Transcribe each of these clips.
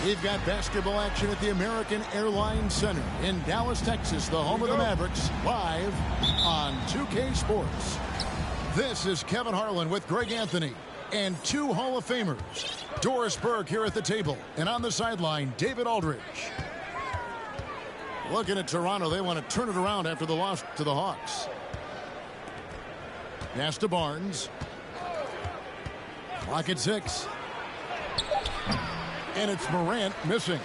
We've got basketball action at the American Airlines Center in Dallas, Texas, the home of the Mavericks, live on 2K Sports. This is Kevin Harlan with Greg Anthony and two Hall of Famers. Doris Burke here at the table, and on the sideline, David Aldridge. Looking at Toronto, they want to turn it around after the loss to the Hawks. Pass to Barnes. Clock at 6. And it's Morant missing.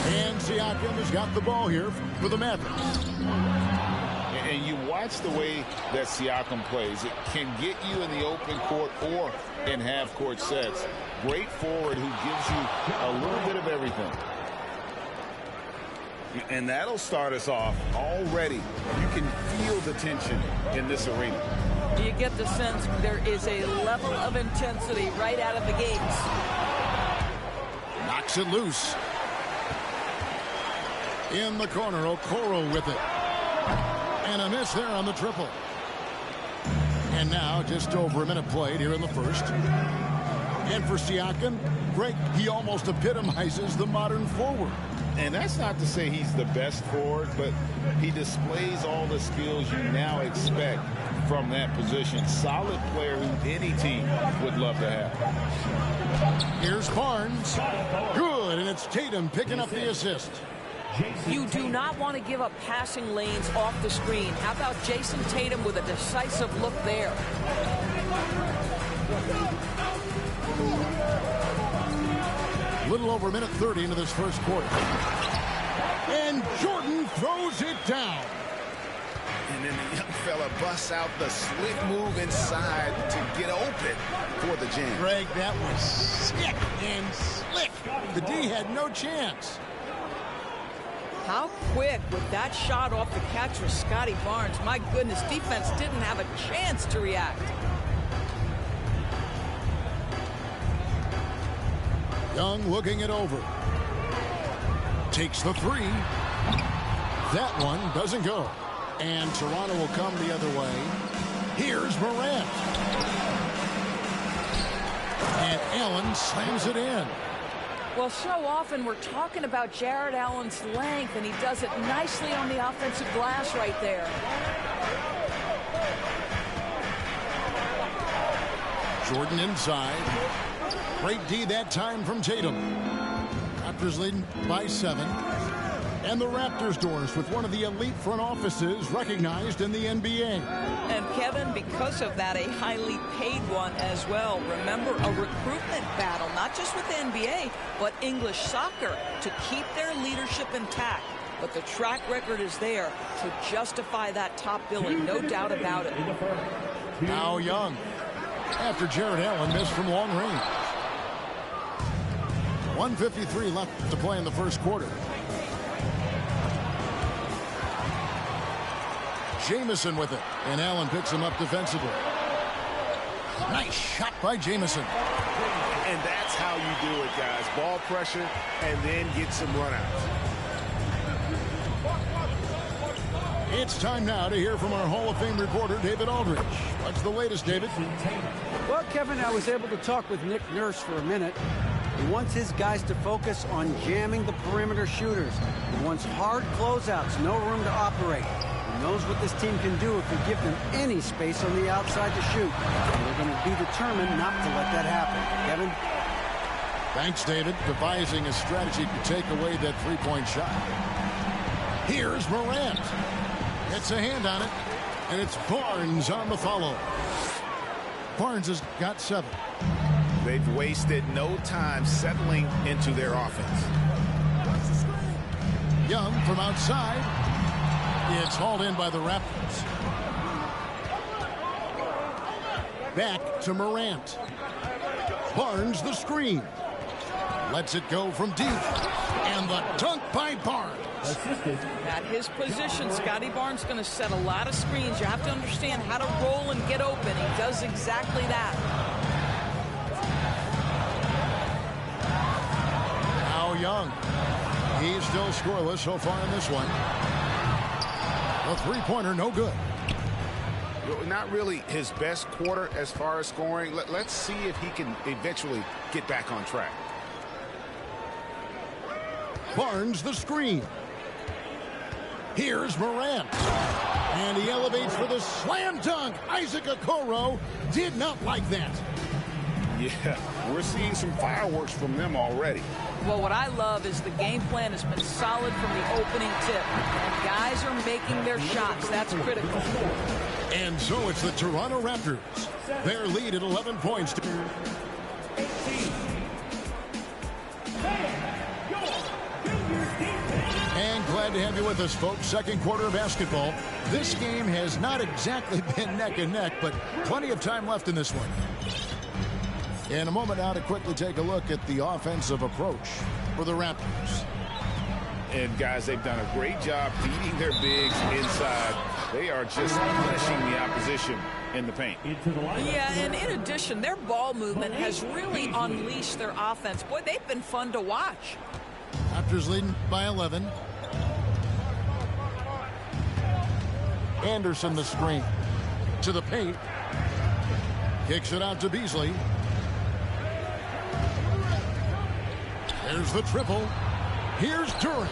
And Siakam has got the ball here for the Mavericks. And you watch the way that Siakam plays. It can get you in the open court or in half-court sets. Great forward who gives you a little bit of everything. And that'll start us off already. You can feel the tension in this arena. You get the sense there is a level of intensity right out of the gates. Knocks it loose. In the corner, Okoro with it. And a miss there on the triple. And now just over a minute played here in the first. And for Siakam, Greg, he almost epitomizes the modern forward. And that's not to say he's the best forward, but he displays all the skills you now expect from that position. Solid player who any team would love to have. Here's Barnes. Good, and it's Tatum picking up the assist. You do not want to give up passing lanes off the screen. How about Jason Tatum with a decisive look there? Little over a minute 30 into this first quarter. And Jordan throws it down. And then the young fella busts out the slick move inside to get open for the jam. Greg, that was sick and slick. The D had no chance. How quick with that shot off the catch for Scotty Barnes. My goodness, defense didn't have a chance to react. Young looking it over. Takes the three. That one doesn't go. And Toronto will come the other way. Here's Morant. And Allen slams it in. Well, so often we're talking about Jared Allen's length, and he does it nicely on the offensive glass right there. Jordan inside. Great D that time from Tatum. Raptors leading by 7. And the Raptors, Doris, with one of the elite front offices recognized in the NBA. And Kevin, because of that, a highly paid one as well. Remember, a recruitment battle, not just with the NBA, but English soccer, to keep their leadership intact. But the track record is there to justify that top billing, no doubt about it. Now Young, after Jared Allen missed from long range. 1:53 left to play in the first quarter. Jamison with it, and Allen picks him up defensively. Nice shot by Jamison. And that's how you do it, guys. Ball pressure and then get some runouts. It's time now to hear from our Hall of Fame reporter, David Aldridge. What's the latest, David? Well, Kevin, I was able to talk with Nick Nurse for a minute. He wants his guys to focus on jamming the perimeter shooters. He wants hard closeouts, no room to operate. He knows what this team can do if you give them any space on the outside to shoot. And they're going to be determined not to let that happen. Kevin? Thanks, David. Devising a strategy to take away that three-point shot. Here's Morant. Gets a hand on it, and it's Barnes on the follow. Barnes has got 7. They've wasted no time settling into their offense. Young from outside. It's hauled in by the Raptors. Back to Morant. Barnes the screen. Lets it go from deep. And the dunk by Barnes. At his position, Scotty Barnes going to set a lot of screens. You have to understand how to roll and get open. He does exactly that. Now Young. He's still scoreless so far in this one. The three-pointer, no good. Not really his best quarter as far as scoring. Let's see if he can eventually get back on track. Barnes the screen. Here's Morant. And he elevates. elevates for the slam dunk. Isaac Okoro did not like that. Yeah, we're seeing some fireworks from them already. Well, what I love is the game plan has been solid from the opening tip. And guys are making their shots. That's critical. And so it's the Toronto Raptors. Their lead at 11 points. And glad to have you with us, folks. Second quarter of basketball. This game has not exactly been neck and neck, but plenty of time left in this one. In a moment now to quickly take a look at the offensive approach for the Raptors. And guys, they've done a great job feeding their bigs inside. They are just punishing the opposition in the paint. Yeah, and in addition, their ball movement has really unleashed their offense. Boy, they've been fun to watch. Raptors leading by 11. Anderson the screen. To the paint. Kicks it out to Beasley. There's the triple. Here's Duran.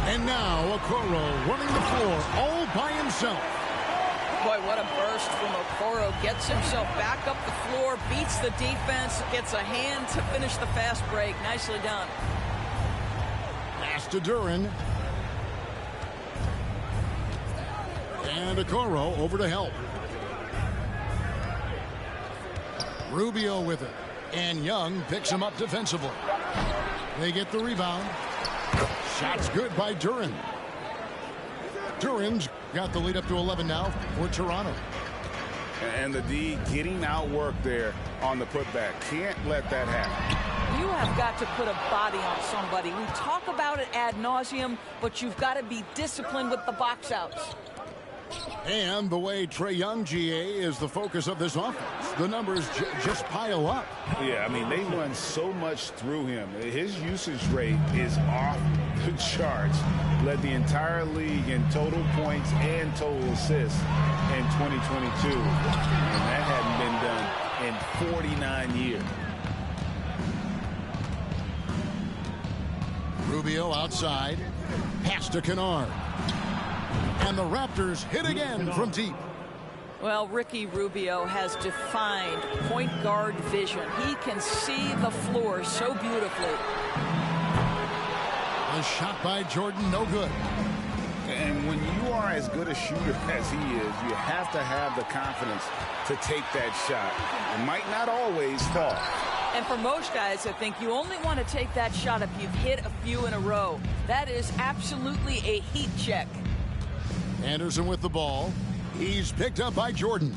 And now Okoro running the floor all by himself. Boy, what a burst from Okoro. Gets himself back up the floor, beats the defense, gets a hand to finish the fast break. Nicely done. Pass to Duran. And Okoro over to help. Rubio with it. And Young picks him up defensively. They get the rebound. Shot's good by Duran. Duran's got the lead up to 11 now for Toronto. And the D getting outworked there on the putback. Can't let that happen. You have got to put a body on somebody. We talk about it ad nauseum, but you've got to be disciplined with the box outs. And the way Trae Young, GA, is the focus of this offense. The numbers just pile up. Yeah, I mean, they run so much through him. His usage rate is off the charts. Led the entire league in total points and total assists in 2022. And that hadn't been done in 49 years. Rubio outside. Pass to Kennard. And the Raptors hit again from deep. Well, Ricky Rubio has defined point guard vision. He can see the floor so beautifully. A shot by Jordan, no good. And when you are as good a shooter as he is, you have to have the confidence to take that shot. It might not always fall. And for most guys, I think you only want to take that shot if you've hit a few in a row. That is absolutely a heat check. Anderson with the ball. He's picked up by Jordan.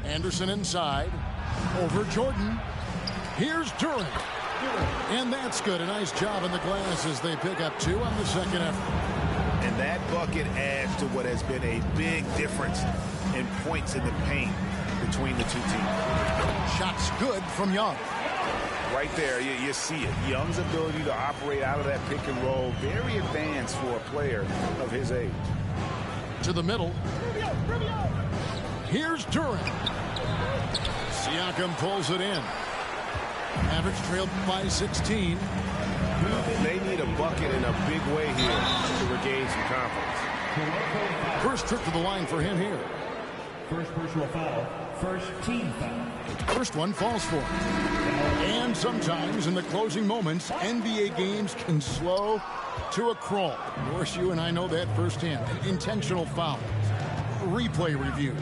Anderson inside. Over Jordan. Here's Duran. And that's good. A nice job in the glass as they pick up 2 on the second effort. And that bucket adds to what has been a big difference in points in the paint between the two teams. Shot's good from Young. Right there, you see it. Young's ability to operate out of that pick and roll, very advanced for a player of his age. To the middle. Here's Duran. Siakam pulls it in. Mavericks trailed by 16. They need a bucket in a big way here to regain some confidence. First trip to the line for him here. First personal foul. First team foul. First one falls for him. And sometimes in the closing moments, NBA games can slow to a crawl. Of course, you and I know that firsthand. Intentional fouls. Replay reviews.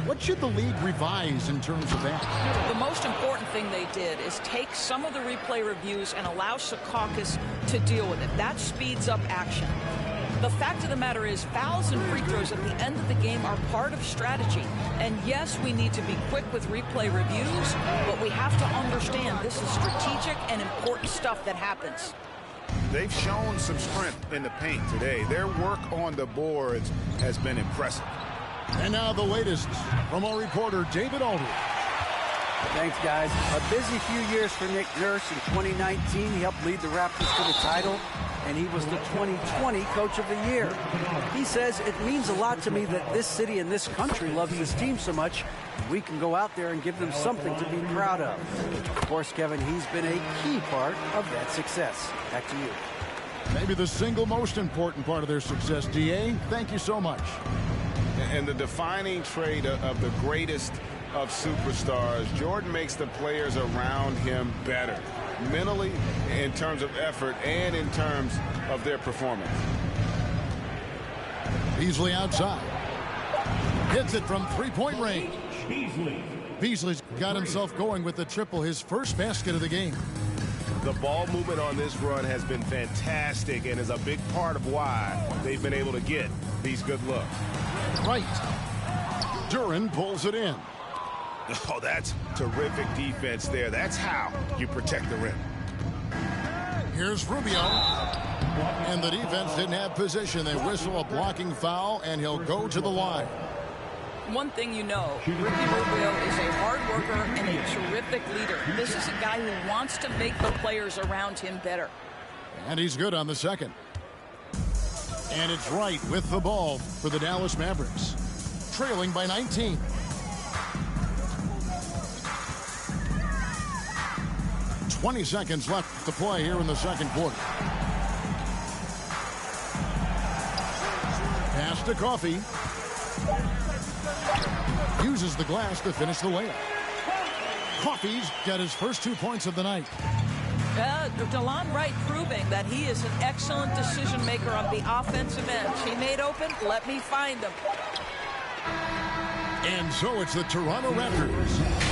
What should the league revise in terms of that? The most important thing they did is take some of the replay reviews and allow Secaucus to deal with it. That speeds up action. The fact of the matter is fouls and free throws at the end of the game are part of strategy. And yes, we need to be quick with replay reviews, but we have to understand this is strategic and important stuff that happens. They've shown some strength in the paint today. Their work on the boards has been impressive. And now the latest from our reporter, David Aldridge. Thanks, guys. A busy few years for Nick Nurse. In 2019, he helped lead the Raptors to the title, and he was the 2020 Coach of the Year. He says, it means a lot to me that this city and this country loves this team so much, We can go out there and give them something to be proud of. Of course, Kevin, he's been a key part of that success. Back to you. Maybe the single most important part of their success, DA. Thank you so much. And the defining trait of the greatest of superstars, Jordan makes the players around him better, mentally, in terms of effort, and in terms of their performance. Beasley outside. Hits it from three-point range. Beasley's got himself going with the triple, his first basket of the game. The ball movement on this run has been fantastic and is a big part of why they've been able to get these good looks. Right. Duran pulls it in. Oh, that's terrific defense there. That's how you protect the rim. Here's Rubio. And the defense didn't have position. They whistle a blocking foul, and he'll go to the line. One thing you know, Ricky Rubio is a hard worker and a terrific leader. This is a guy who wants to make the players around him better. And he's good on the second. And it's Wright with the ball for the Dallas Mavericks. Trailing by 19. "20 seconds left to play here in the second quarter. Pass to Coffey. Uses the glass to finish the layup. Coffey's got his first 2 points of the night. DeLon Wright proving that he is an excellent decision maker on the offensive end. He made open, let me find him. And so it's the Toronto Raptors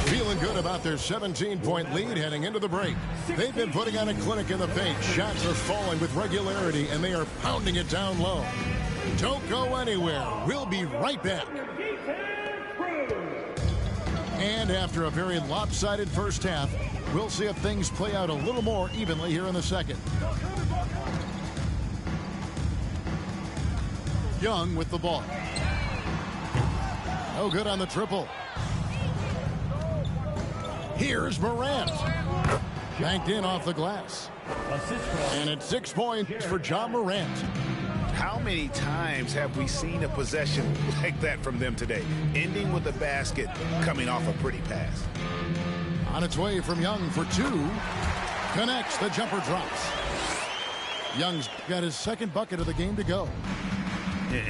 feeling good about their 17-point lead heading into the break. They've been putting on a clinic in the paint. Shots are falling with regularity, and they are pounding it down low. Don't go anywhere. We'll be right back. And after a very lopsided first half, we'll see if things play out a little more evenly here in the second. Young with the ball. No good on the triple. Here's Morant. Banked in off the glass. And it's 6 points for John Morant. How many times have we seen a possession like that from them today? Ending with a basket, coming off a pretty pass. On its way from Young for two. Connects, the jumper drops. Young's got his second bucket of the game to go.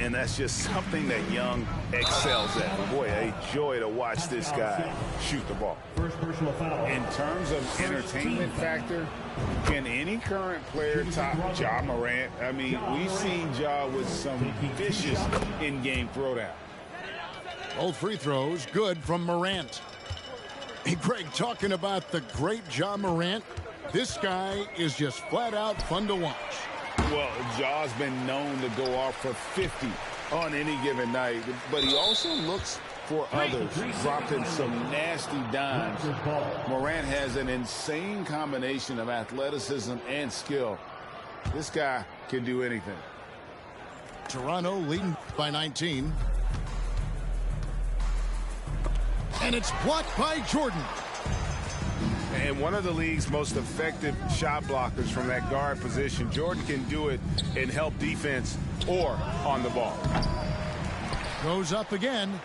And that's just something that Young excels at. Boy, a joy to watch this guy shoot the ball. First personal foul. In terms of entertainment factor, can any current player top Ja Morant? I mean, we've seen Ja with some vicious in-game throwdown. Both free throws good from Morant. Hey, Greg, talking about the great Ja Morant, this guy is just flat out fun to watch. Well, Ja's been known to go off for 50 on any given night, but he also looks for others, dropping some nasty dimes. Morant has an insane combination of athleticism and skill. This guy can do anything. Toronto leading by 19. And it's blocked by Jordan. And one of the league's most effective shot blockers from that guard position. Jordan can do it in help defense or on the ball. Goes up again.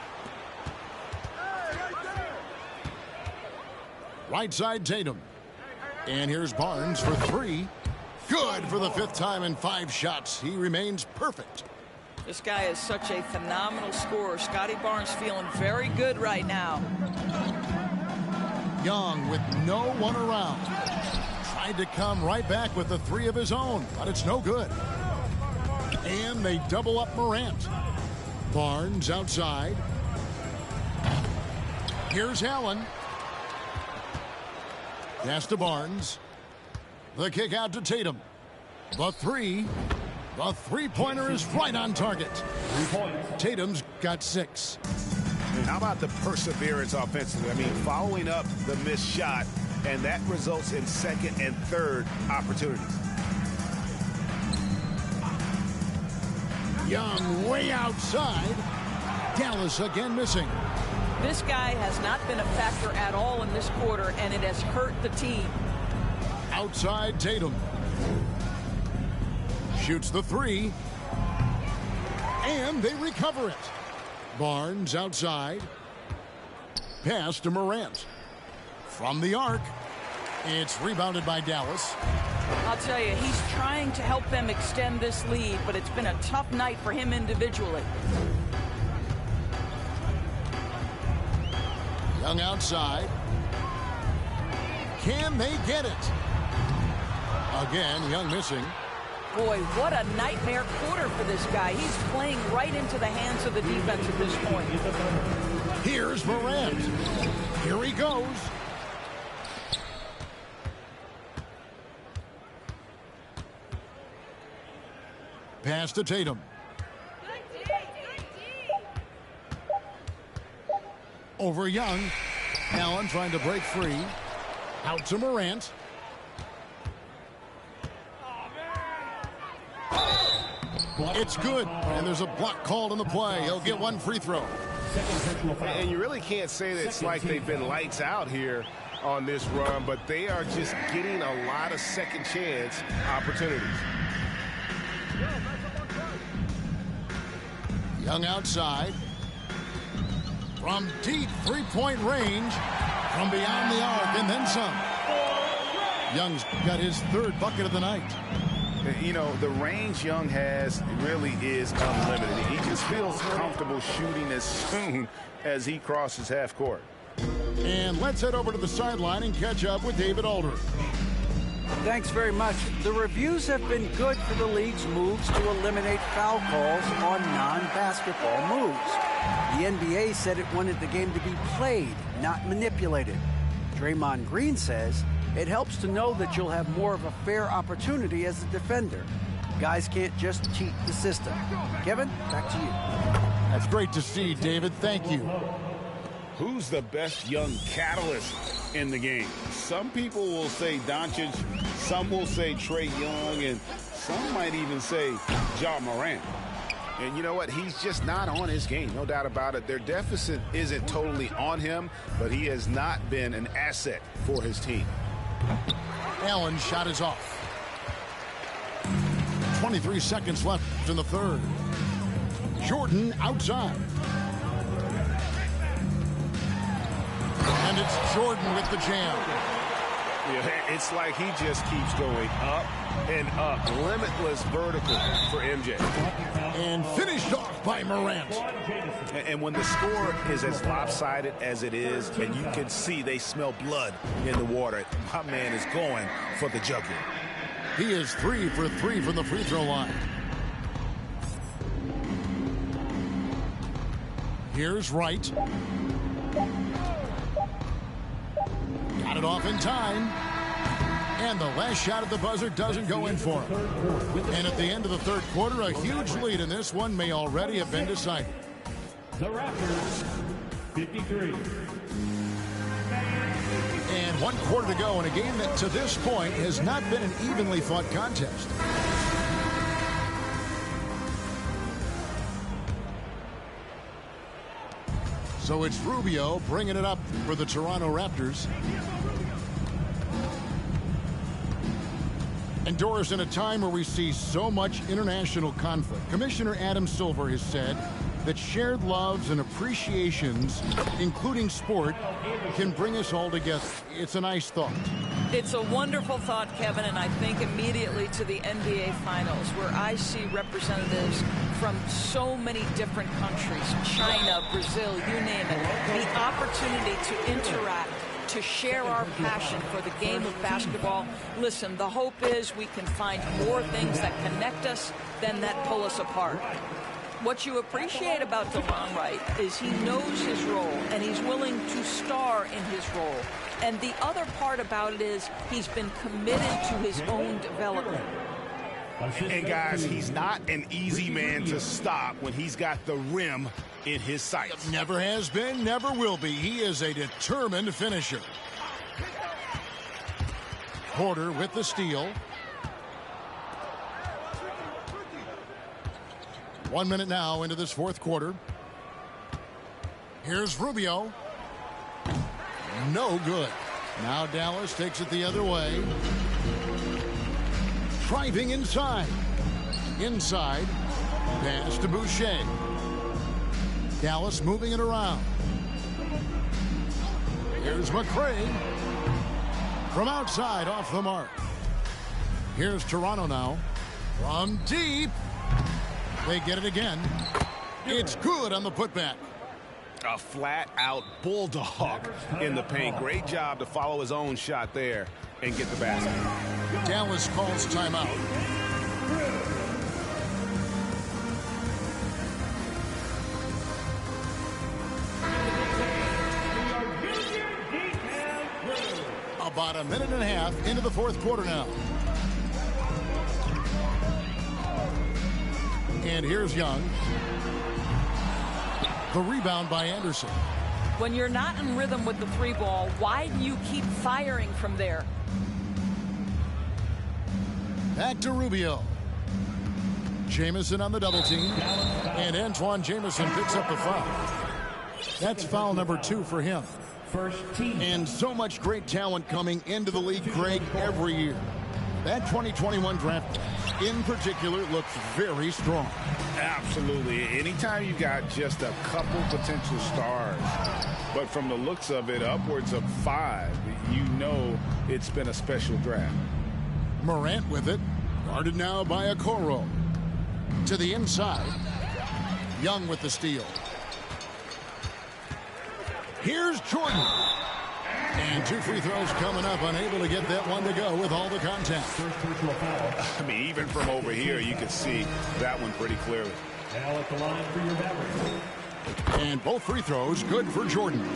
Right side Tatum. And here's Barnes for three. Good for the fifth time in 5 shots. He remains perfect. This guy is such a phenomenal scorer. Scotty Barnes feeling very good right now. Young with no one around. Tried to come right back with the 3 of his own, but it's no good. And they double up Morant. Barnes outside. Here's Allen. Pass to Barnes. The kick out to Tatum. The 3. The three-pointer is right on target. Tatum's got 6. How about the perseverance offensively? I mean, following up the missed shot, and that results in second and third opportunities. Young way outside. Dallas again missing. This guy has not been a factor at all in this quarter, and it has hurt the team. Outside Tatum. Shoots the 3. And they recover it. Barnes outside. Pass to Morant. From the arc. It's rebounded by Dallas. I'll tell you, he's trying to help them extend this lead, but it's been a tough night for him individually. Young outside. Can they get it? Again, Young missing. Boy, what a nightmare quarter for this guy. He's playing right into the hands of the defense at this point. Here's Morant. Here he goes. Pass to Tatum. Over Young. Allen trying to break free. Out to Morant. It's good, and there's a block called on the play. He'll get one free throw. And you really can't say that it's like they've been lights out here on this run, but they are just getting a lot of second chance opportunities. Young outside. From deep three-point range. From beyond the arc, and then some. Young's got his third bucket of the night. You know, the range Young has really is unlimited. He just feels comfortable shooting as soon as he crosses half court. And let's head over to the sideline and catch up with David Aldridge. Thanks very much. The reviews have been good for the league's moves to eliminate foul calls on non-basketball moves. The NBA said it wanted the game to be played, not manipulated. Draymond Green says it helps to know that you'll have more of a fair opportunity as a defender. Guys can't just cheat the system. Kevin, back to you. That's great to see, David. Thank you. Who's the best young catalyst in the game? Some people will say Doncic, some will say Trae Young, and some might even say Ja Morant. And you know what? He's just not on his game. No doubt about it. Their deficit isn't totally on him, but he has not been an asset for his team. Allen's shot is off. 23 seconds left in the third. Jordan outside. And it's Jordan with the jam. Yeah, it's like he just keeps going up and up. Limitless vertical for MJ. And finished off by Morant. And when the score is as lopsided as it is, and you can see they smell blood in the water, my man is going for the jugular. He is 3 for 3 from the free throw line. Here's Wright. Got it off in time. And the last shot at the buzzer doesn't go in for him. And at the end of the third quarter, a huge lead in this one may already have been decided. The Raptors, 53. And 1 quarter to go in a game that to this point has not been an evenly fought contest. So it's Rubio bringing it up for the Toronto Raptors. And Doris, in a time where we see so much international conflict, Commissioner Adam Silver has said that shared loves and appreciations, including sport, can bring us all together. It's a nice thought. It's a wonderful thought, Kevin, and I think immediately to the NBA Finals, where I see representatives from so many different countries, China, Brazil, you name it, the opportunity to interact, to share our passion for the game of basketball. Listen, the hope is we can find more things that connect us than that pull us apart. What you appreciate about DeLon Wright is he knows his role and he's willing to star in his role. And the other part about it is he's been committed to his own development. And guys, he's not an easy man to stop when he's got the rim in his sights. Never has been, never will be. He is a determined finisher. Porter with the steal. 1 minute now into this fourth quarter. Here's Rubio. No good. Now Dallas takes it the other way. Driving inside. Inside. Pass to Boucher. Dallas moving it around. Here's McCray. From outside, off the mark. Here's Toronto now. From deep. They get it again. It's good on the putback. A flat-out bulldog in the paint. Great job to follow his own shot there and get the basket. Dallas calls timeout. About a minute and a half into the fourth quarter now. And here's Young. The rebound by Anderson. When you're not in rhythm with the three ball, why do you keep firing from there? Back to Rubio. Jamison on the double team. And Antoine Jamison picks up the foul. That's foul number 2 for him. First team. And so much great talent coming into the league, Greg, every year. That 2021 draft in particular looks very strong. Absolutely. Anytime you got just a couple potential stars, but from the looks of it, upwards of 5, you know it's been a special draft. Morant with it. Guarded now by Okoro. To the inside. Young with the steal. Here's Jordan. And 2 free throws coming up, unable to get that one to go with all the contact. First personal foul. I mean, even from over here, you can see that one pretty clearly. Now at the line for your Mavericks. And both free throws good for Jordan.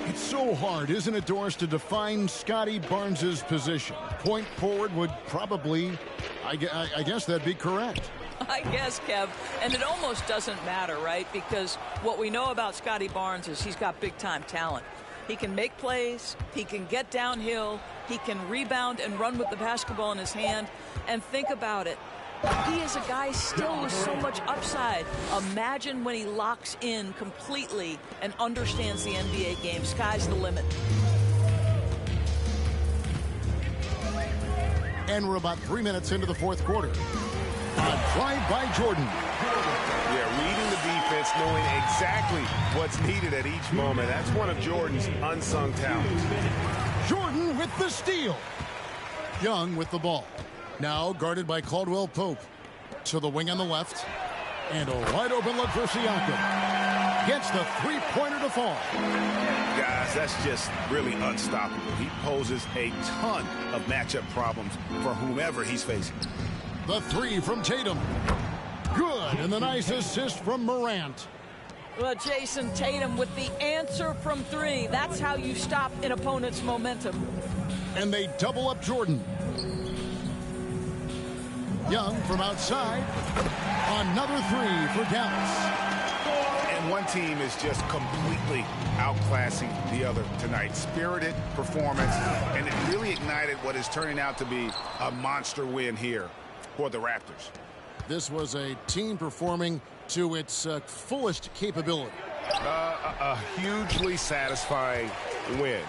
It's so hard, isn't it, Doris, to define Scotty Barnes's position? Point forward would probably, I guess that'd be correct. I guess, Kev, and it almost doesn't matter, right? Because what we know about Scotty Barnes is he's got big-time talent. He can make plays, he can get downhill, he can rebound and run with the basketball in his hand. And think about it. He is a guy still with so much upside. Imagine when he locks in completely and understands the NBA game. Sky's the limit. And we're about 3 minutes into the fourth quarter. A drive by Jordan. Yeah, reading the defense, knowing exactly what's needed at each moment. That's one of Jordan's unsung talents. Jordan with the steal. Young with the ball. Now guarded by Caldwell Pope. To the wing on the left. And a wide open look for Siakam. Gets the three-pointer to fall. Guys, that's just really unstoppable. He poses a ton of matchup problems for whomever he's facing. The 3 from Tatum. Good, and the nice assist from Morant. Well, Jason Tatum with the answer from 3. That's how you stop an opponent's momentum. And they double up Jordan. Young from outside. Another 3 for Dallas. And one team is just completely outclassing the other tonight. Spirited performance, and it really ignited what is turning out to be a monster win here for the Raptors. This was a team performing to its fullest capability. A hugely satisfying win.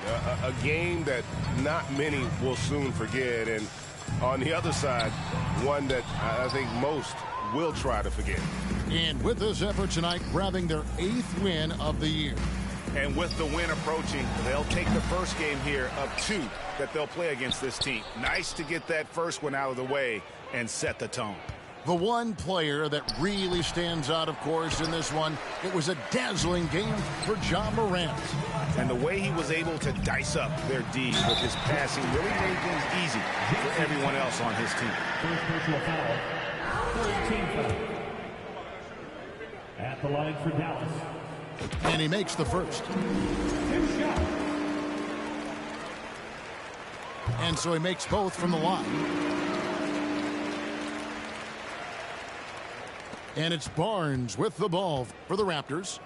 A game that not many will soon forget. And on the other side, one that I think most will try to forget. And with this effort tonight, grabbing their 8th win of the year. And with the win approaching, they'll take the first game here of 2 that they'll play against this team. Nice to get that first one out of the way and set the tone. The one player that really stands out, of course, in this one, it was a dazzling game for Ja Morant. And the way he was able to dice up their D with his passing really made things easy for everyone else on his team. First personal foul. Third team foul. At the line for Dallas. And he makes the first. His shot. And so he makes both from the line. And it's Barnes with the ball for the Raptors.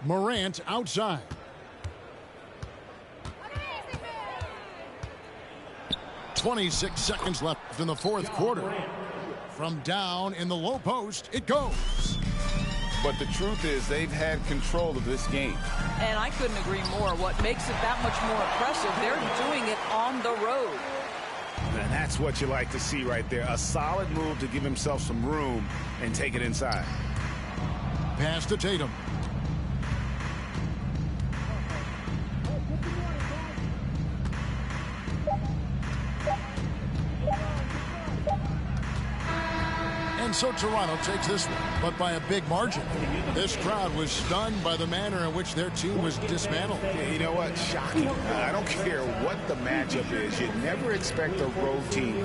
Morant outside. .26 seconds left in the fourth quarter. From down in the low post, it goes. But the truth is they've had control of this game. And I couldn't agree more. What makes it that much more impressive, they're doing it on the road. And that's what you like to see right there. A solid move to give himself some room and take it inside. Pass to Tatum. And so Toronto takes this one, but by a big margin. This crowd was stunned by the manner in which their team was dismantled. You know what? Shocking. I don't care what the matchup is. You never expect a road team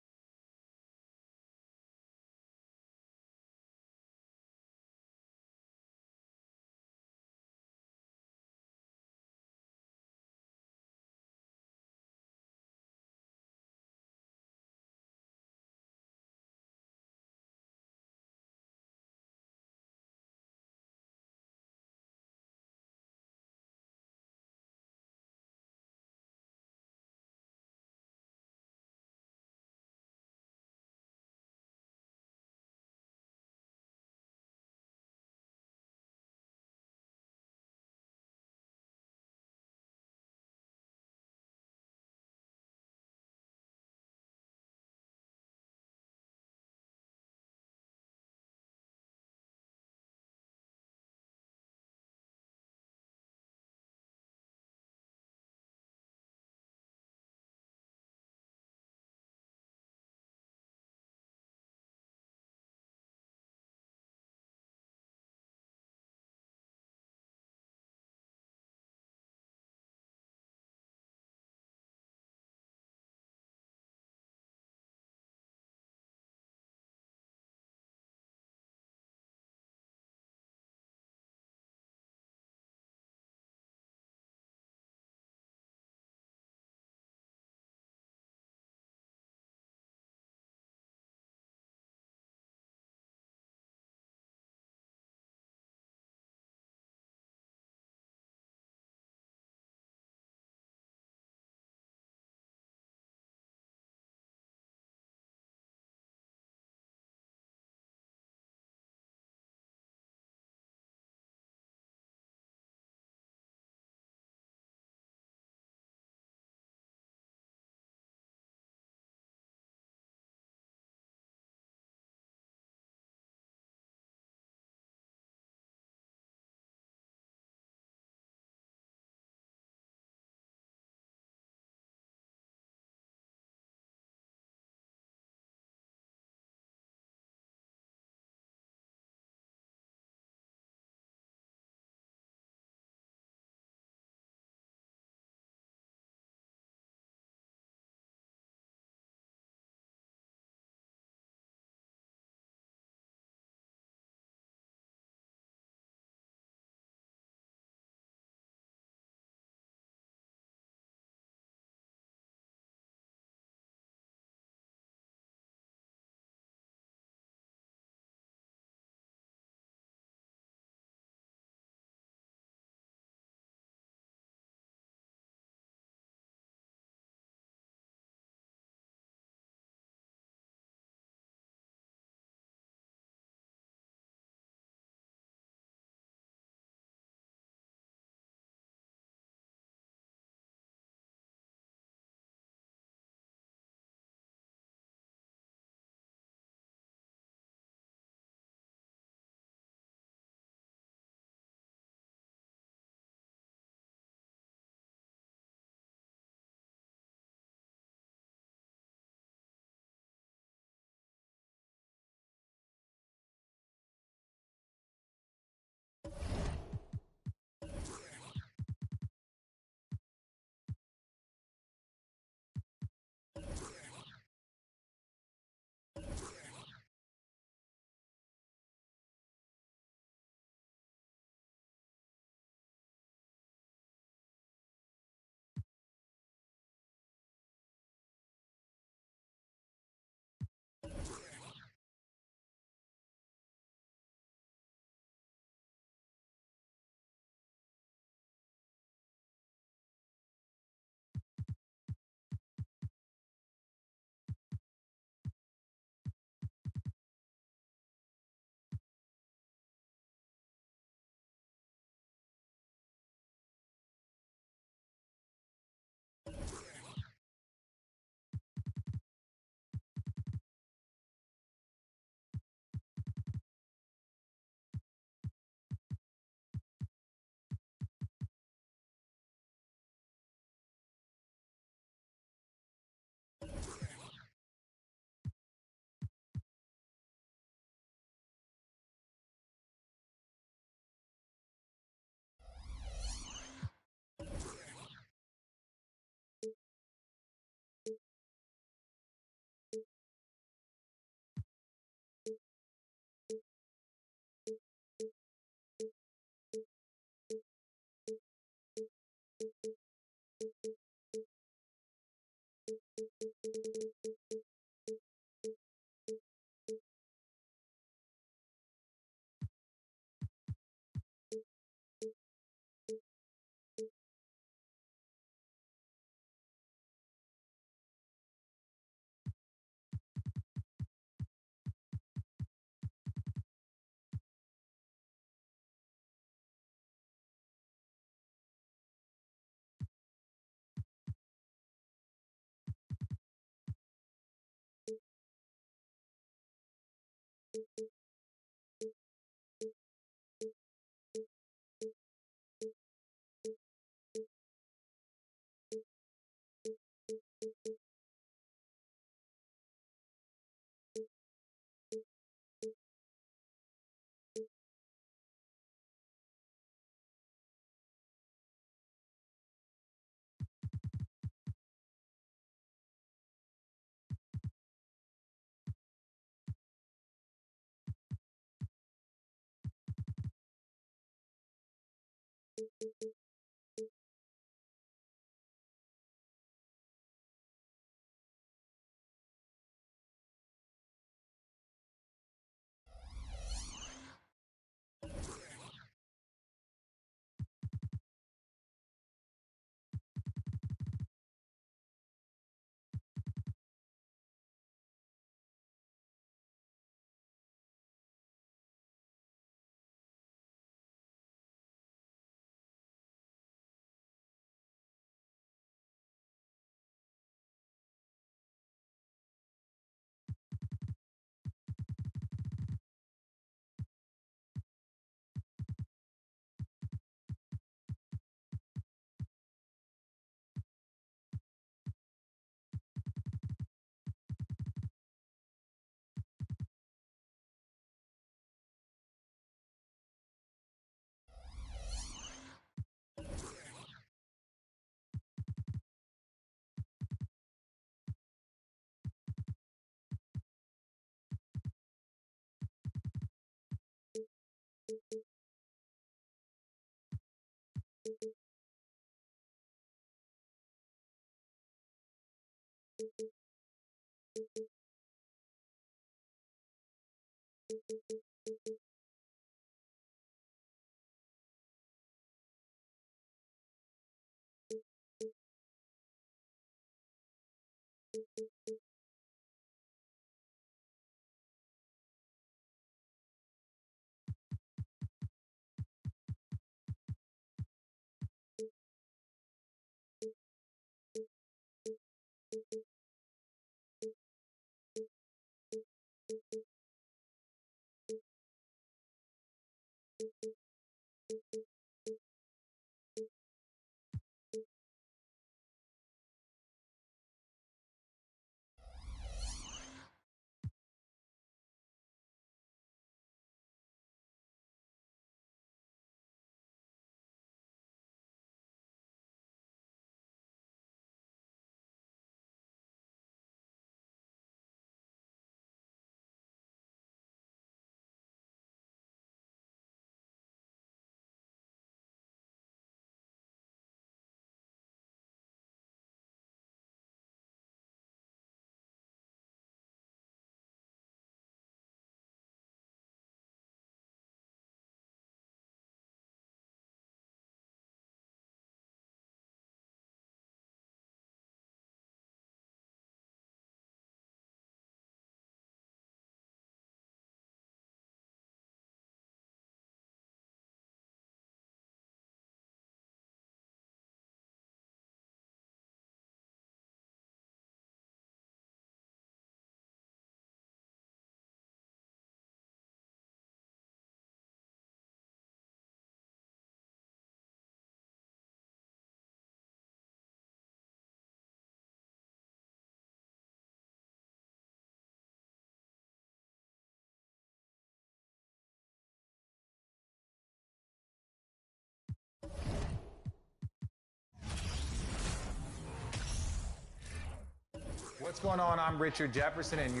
What's going on? I'm Richard Jefferson, and